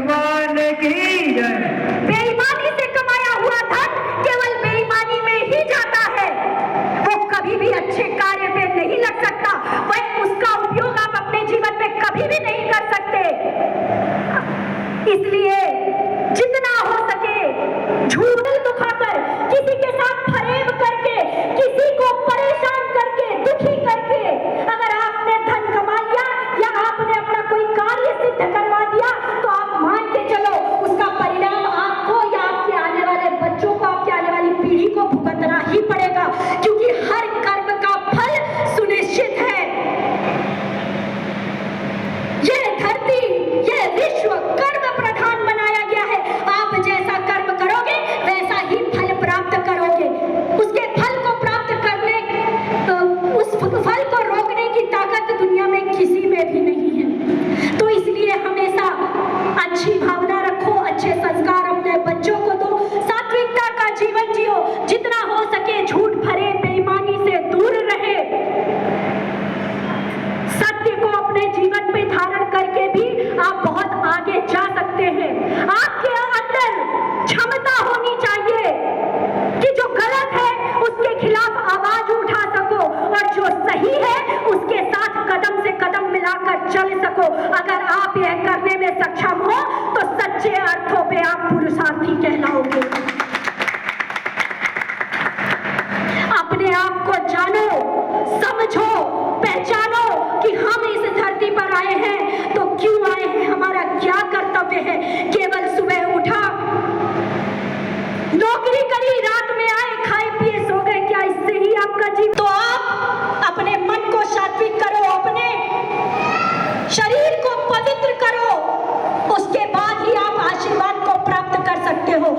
भगवान की जय। बेईमानी से कमाया हुआ धन केवल बेईमानी में ही जाता है, वो कभी भी अच्छे कार्य पे नहीं लग सकता, वह उसका उपयोग आप अपने जीवन में कभी भी नहीं कर सकते। इसलिए जितना हो सके झूठ दिखाकर, किसी के साथ फरेब करके, किसी को परेशान करके, दुखी करके अगर आपने धन कमा लिया या आपने अपना कोई कार्य सिद्ध करवा दिया तो आप मान के चलो उसका परिणाम आपको या आपके आने वाले बच्चों को, आपके आने वाली पीढ़ी को भुगतना ही पड़ेगा, क्योंकि हर कर्म का फल सुनिश्चित है। यह धरती, यह विश्व कर्म प्रधान बनाया गया है। आप जैसा कर्म करोगे वैसा ही फल प्राप्त करोगे। उसके फल को प्राप्त करने, उस फल को रोकने की ताकत दुनिया में किसी में भी नहीं है। तो इसलिए हमेशा अच्छी भावना रखो, अच्छे संस्कार अपने बच्चों को दो, सात्विकता का जीवन जियो, जितना हो सके झूठ भरे बेईमानी से दूर रहे, सत्य को अपने जीवन में धारण करके भी आप बहुत आगे जा सकते हैं। आपके अंदर क्षमता होनी चाहिए कि जो गलत है उसके खिलाफ आवाज उठा सको और जो सही है उसके साथ कदम से कदम मिलाकर चल सको। अगर आप यह करने में सक्षम हो तो सच्चे अर्थों पे आप पुरुषार्थी कहलाओगे। अपने आप को जानो, समझो, पहचानो कि हम इस धरती पर आए हैं तो क्यों आए हैं, हमारा क्या कर्तव्य है। केवल सुबह उठा, नौकरी करी, रात में आए, खाए पिए सो गए, क्या इससे ही आपका जीवन? तो आप अपने मन को सात्विक करो, अपने शरीर को पवित्र करो, उसके बाद ही आप आशीर्वाद को प्राप्त कर सकते हो।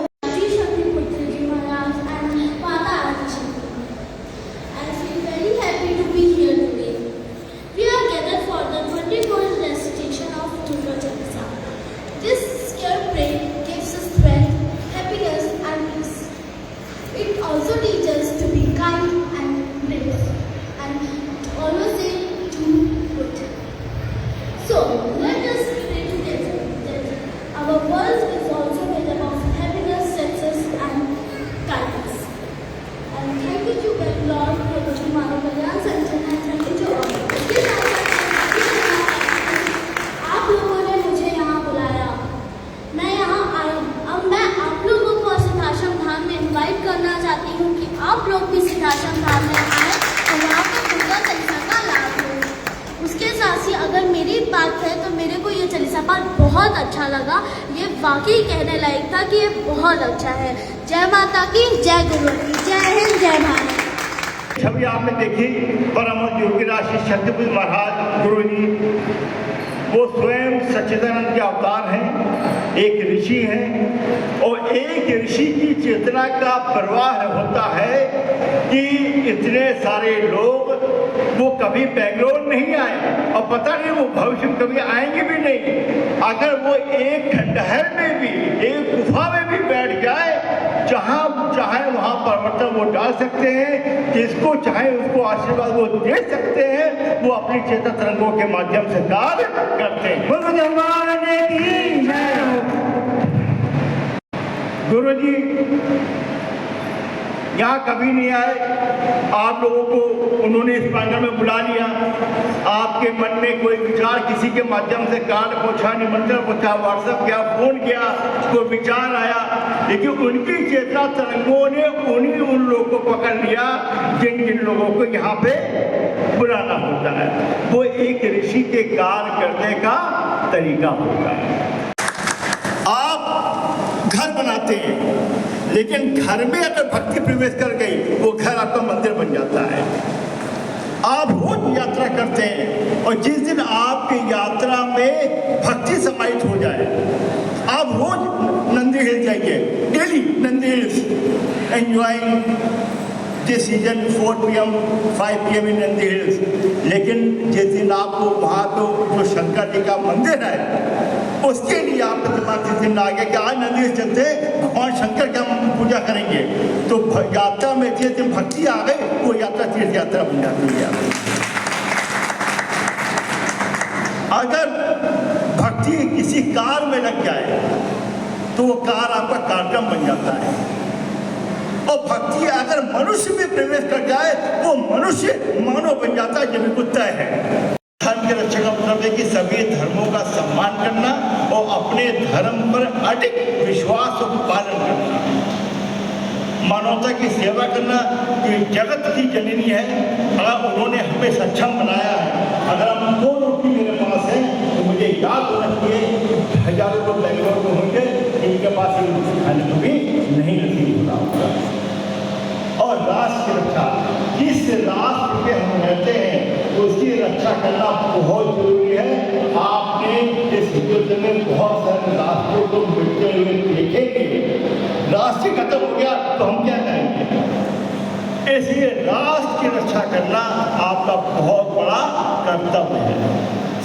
आप लोग भी सिद्धाश्रम धाम में आए और वहाँ पर दुर्गा चालीसा का लाभ हो। उसके साथ ही अगर मेरी बात है तो मेरे को ये चालीसा पाठ बहुत अच्छा लगा। ये वाकई कहने लायक था कि ये बहुत अच्छा है। जय माता की, जय गुरु की, जय हिंद, जय भारत। छवि आपने देखी परम योगीराज सत्यपति महाराज गुरु जी, वो स्वयं सच्चिदानंद के अवतार हैं, एक ऋषि हैं और एक ऋषि की चेतना का प्रवाह होता है कि इतने सारे लोग वो कभी बेंगलोर नहीं आए और पता नहीं वो भविष्य में कभी आएंगे भी नहीं। अगर वो एक खंडहर में भी, एक गुफा में भी बैठ जाए, जहाँ चाहे वहाँ परिवर्तन वो डाल सकते हैं, जिसको चाहे उसको आशीर्वाद वो दे सकते हैं, वो अपनी चेतना तरंगों के माध्यम से कार्य करते हैं। गुरु जी यहाँ कभी नहीं आए, आप लोगों को उन्होंने इस प्रांगण में बुला लिया। आपके मन में कोई विचार किसी के माध्यम से कार्ड पहुंचा, निमंत्रण पहुंचा, व्हाट्सएप किया, फोन किया, कोई विचार आया, लेकिन उनकी चेतना तरंगों ने उन लोगों को पकड़ लिया जिन जिन लोगों को यहाँ पे बुलाना होता है। वो एक ऋषि के कार्य करने का तरीका होता है। आप घर बनाते हैं, लेकिन घर में अगर भक्ति प्रवेश कर गई, वो घर आपका मंदिर बन जाता है। आप रोज यात्रा करते हैं और जिस दिन आपकी यात्रा में भक्ति समाहित हो जाए, आप रोज नंदी हिल्स जाइए, daily Nandi hills, enjoying this season 4 PM 5 PM in Nandi hills. लेकिन जिस दिन आपको वहाँ तो जो शंकर जी का मंदिर है, उसके लिए आपके दिमाग से दिन आ गया कि आज नंदी हिल्स चलते भगवान शंकर की हम पूजा करेंगे, तो यात्रा में जिस दिन भक्ति आ गई, वो यात्रा तीर्थ यात्रा बन जाती है। अगर भक्ति भक्ति किसी कार में लग जाए तो वो कार आपका कार्यक्रम बन जाता है। और भक्ति अगर मनुष्य में प्रवेश कर जाए वो मनुष्य मानव बन जाता है, ये बिल्कुल तय है। धर्म के रक्षा का मतलब है कि सभी धर्मों का सम्मान करना और अपने धर्म पर अडिग विश्वास और पालन करना, मानवता की सेवा करना। कि जगत की जननी है, अगर उन्होंने हमें सक्षम बनाया है, अगर हम 2 रोटी मेरे पास है तो मुझे याद होना चाहिए हजारों लोग बेंगलोर में होंगे इनके पास खाने को भी नहीं नसीब होता होगा। और राष्ट्र की रक्षा, जिस राष्ट्र पे हम रहते हैं उसकी रक्षा करना बहुत जरूरी है। आपने इस युद्ध में बहुत सारे राष्ट्रों को मिलते हुए देखेंगे। राष्ट्र खत्म हो गया तो हम क्या करेंगे? इसलिए राष्ट्र की रक्षा करना आपका बहुत बड़ा कर्तव्य है।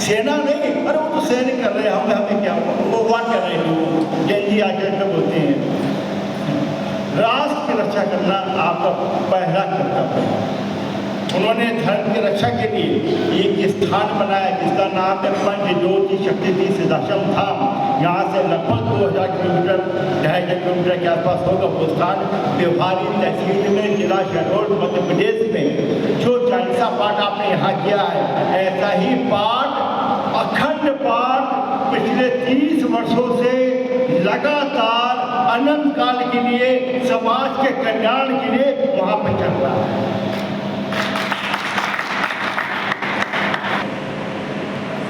सेना नहीं, अरे वो तो सैनिक कर रहे हैं, हमें क्या, वो वार कर रहे हैं, वो जैन जी आके बोलते हैं। राष्ट्र की रक्षा करना आपका पहला कर्तव्य है। उन्होंने धर्म की रक्षा के लिए एक स्थान बनाया जिसका नाम है पंचज्योति शक्तिपीठ सिद्धाश्रम धाम। यहाँ से लगभग 2000 किलोमीटर, 2,500 किलोमीटर के आसपास होगा वो स्थान। देवहारी तहसील में, जिला शहडोल, मध्य प्रदेश में। जो चालीसा पाठ आपने यहाँ किया है, ऐसा ही पाठ, अखंड पाठ पिछले 30 वर्षों से लगातार अनंत काल के लिए, समाज के कल्याण के लिए वहाँ पर चल रहा है।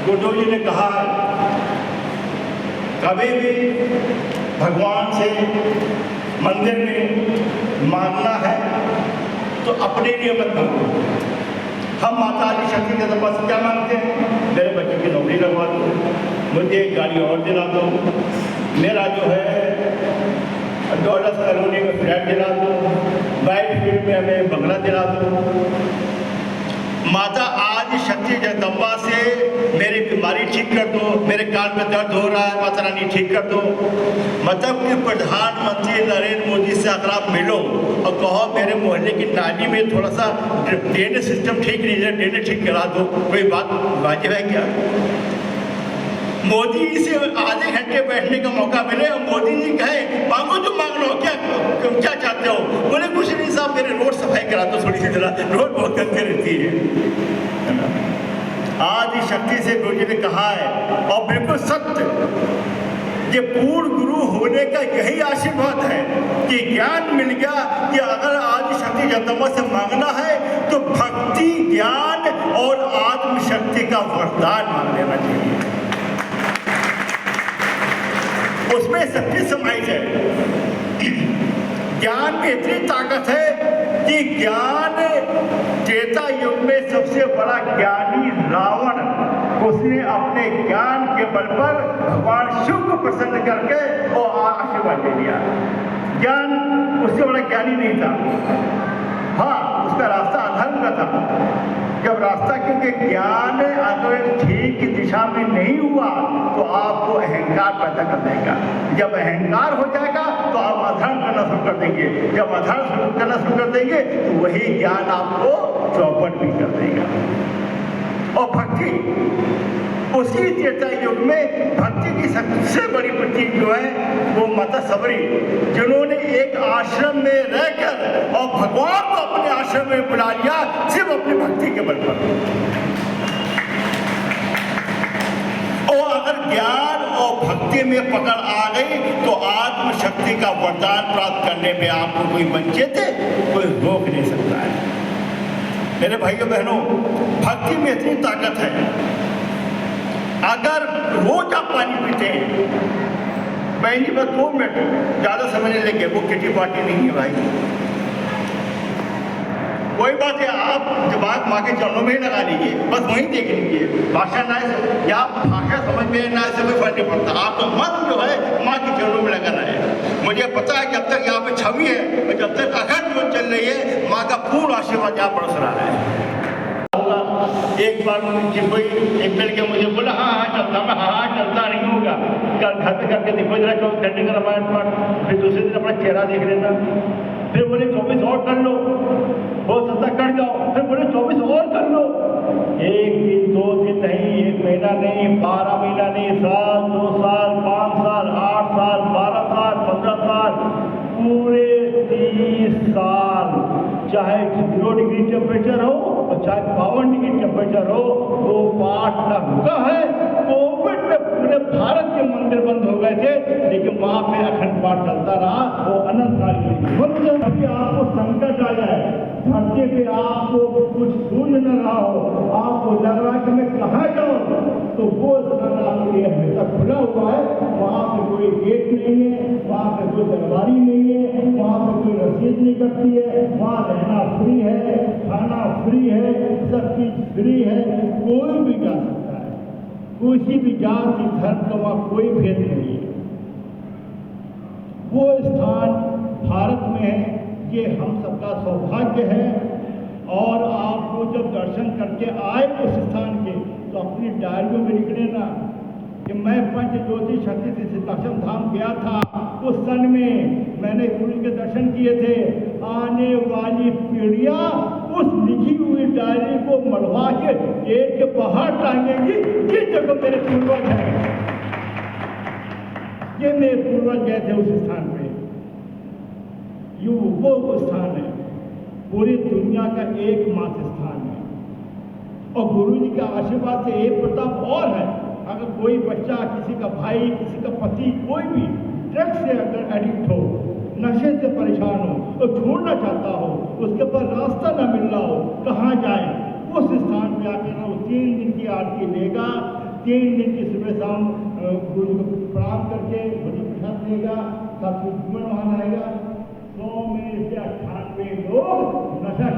गुरुदेव जी ने कहा है, कभी भी भगवान से मंदिर में मांगना है तो अपने लिए मत मांगो। हम माता आदि शक्ति के तरफ से क्या मांगते हैं? मेरे बच्चे की नौकरी लगवा दो, मुझे एक गाड़ी और दिला दो, मेरा जो है डॉलर्स कॉलोनी में फ्लैट दिला दो, वाइट फील्ड में हमें बंगला दिला दो। माता आदि शक्ति जगदम्बा से मेरी बीमारी ठीक कर दो, मेरे कान में दर्द हो रहा है, माता रानी ठीक कर दो। मतलब कि प्रधानमंत्री नरेंद्र मोदी से अगर आप मिलो और कहो मेरे मोहल्ले की नाली में थोड़ा सा ड्रेनेज सिस्टम ठीक नहीं है, ड्रेनेज ठीक करा दो, कोई बात वाजिब है क्या? मोदी जी से आधे घंटे बैठने का मौका मिले और मोदी जी कहे मांगो जो मांग लो, क्या चाहते हो? बोले कुछ नहीं साहब, मेरे रोड सफाई करा दो थोड़ी सी, जरा रोड बहुत गंदी रहती है ना। आदि शक्ति से गुरु जी ने कहा है और बिल्कुल सत्य, ये पूर्ण गुरु होने का यही आशीर्वाद है कि ज्ञान मिल गया कि अगर आदि शक्ति जगदम्बा से मांगना है तो भक्ति, ज्ञान और आत्मशक्ति का वरदान मांग लेना चाहिए। उसमें शक्ति समाई है। ज्ञान में इतनी ताकत है कि ज्ञान, त्रेता युग में सबसे बड़ा ज्ञानी रावण, उसने अपने ज्ञान के बल पर भगवान शिव को प्रसन्न करके और आशीर्वाद दे दिया। ज्ञान उससे बड़ा ज्ञानी नहीं था। हाँ, उसका रास्ता अधर्म का था। जब रास्ता, क्योंकि ज्ञान अगर ठीक दिशा में नहीं हुआ तो आपको अहंकार पैदा कर देगा। जब अहंकार हो जाएगा तो आप अधर्म करना शुरू कर देंगे। जब अधर्म करना शुरू कर देंगे तो वही ज्ञान आपको चौपट भी कर देगा। और भक्ति, उसी त्रेता युग में भक्ति की सबसे बड़ी प्रतीक जो है वो माता सबरी, जिन्होंने एक आश्रम में रहकर और भगवान को अपने आश्रम में बुला लिया सिर्फ अपनी भक्ति के बल पर। और अगर ज्ञान और भक्ति में पकड़ आ गई तो आत्मशक्ति का वरदान प्राप्त करने में आपको कोई वंचित, कोई रोक नहीं सकता है। मेरे भाइयों बहनों, भक्ति में इतनी ताकत है। अगर रोज आप पानी पीते हैं, बहन जी बस 2 मिनट, ज़्यादा समय नहीं लेंगे, वो किटी पार्टी नहीं है भाई। कोई बात है, आप दिमाग माँ के चरणों में ही लगा लीजिए, बस वहीं देख लीजिए। भाषा ना या भाषा समझ में ना से कोई फर्क नहीं पड़ता। आपका मन जो है माँ के चरणों में लगा रहे। मुझे पता है जब तक यहाँ पे छवि है और जब तक अखंड जो चल रही है, माँ का पूर्ण आशीर्वाद यहाँ बरस रहा है। एक बार मुझे कोई एक मिल के मुझे बोला हाँ चलता, मैं हाँ चलता नहीं होगा, कल घर पे करके देखो जरा 24 घंटे का रामायण पाठ, फिर दूसरे दिन अपना चेहरा देख लेना। फिर बोले 24 और कर लो, हो सकता कर जाओ। फिर बोले 24 और कर लो। 1 दिन 2 दिन नहीं, 1 महीना नहीं, 12 महीना नहीं, साल, 2 साल, 5 साल, 8 साल, 12 साल, 15 साल, पूरे 30 साल, चाहे 0 डिग्री टेम्परेचर हो और चाहे 52 डिग्री टेम्परेचर हो, वो पाठ न रुका है। कोविड में पूरे भारत के मंदिर बंद हो गए थे, लेकिन वहां पे अखंड पाठ चलता रहा, वो अनंतकाल अभी आपको संकट आ जाए, धरती पे आपको कुछ सूझ न रहा हो, आपको लग रहा है कि मैं कहाँ जाऊँ, तो वो स्थान आपके लिए हमेशा खुला हुआ है। वहाँ पे कोई गेट नहीं है, वहाँ पे कोई दरबारी नहीं है, वहाँ पे कोई रसीद नहीं कटती है, वहाँ रहना फ्री है, खाना फ्री है, सब चीज फ्री है, कोई भी जा सकता है, किसी भी जाति धर्म का वहाँ कोई भेद नहीं है। वो स्थान भारत में है, ये हम सबका सौभाग्य है। और आपको जब दर्शन करके आए उस स्थान के, तो अपनी डायरियों में लिख लेना कि मैं पंच ज्योति शक्ति से सिद्धाश्रम धाम गया था, उस सन में मैंने गुरु के दर्शन किए थे। आने वाली पीढ़ियां उस लिखी हुई डायरी को मढ़वा के गेट के बाहर टांगेंगी, ये जगह मेरे पूर्वज हैं, ये मेरे पूर्वज गए थे उस स्थान पे। यू वो स्थान है, पूरी दुनिया का एकमात्र स्थान है। और गुरु जी के आशीर्वाद से एक प्रताप और है, अगर कोई बच्चा, किसी का भाई, किसी का पति, कोई भी ड्रग्स से अगर एडिक्ट हो, नशे से परेशान हो और छोड़ना चाहता हो, उसके पास रास्ता न मिल रहा हो, कहाँ जाए, उस स्थान पे आकर वो 3 दिन की आरती लेगा, 3 दिन की सुबह शाम गुरु को प्रणाम करके भोजन प्रसाद देगा, साथ में घूमन वहाँ आएगा। 100 में से 98 लोग नशा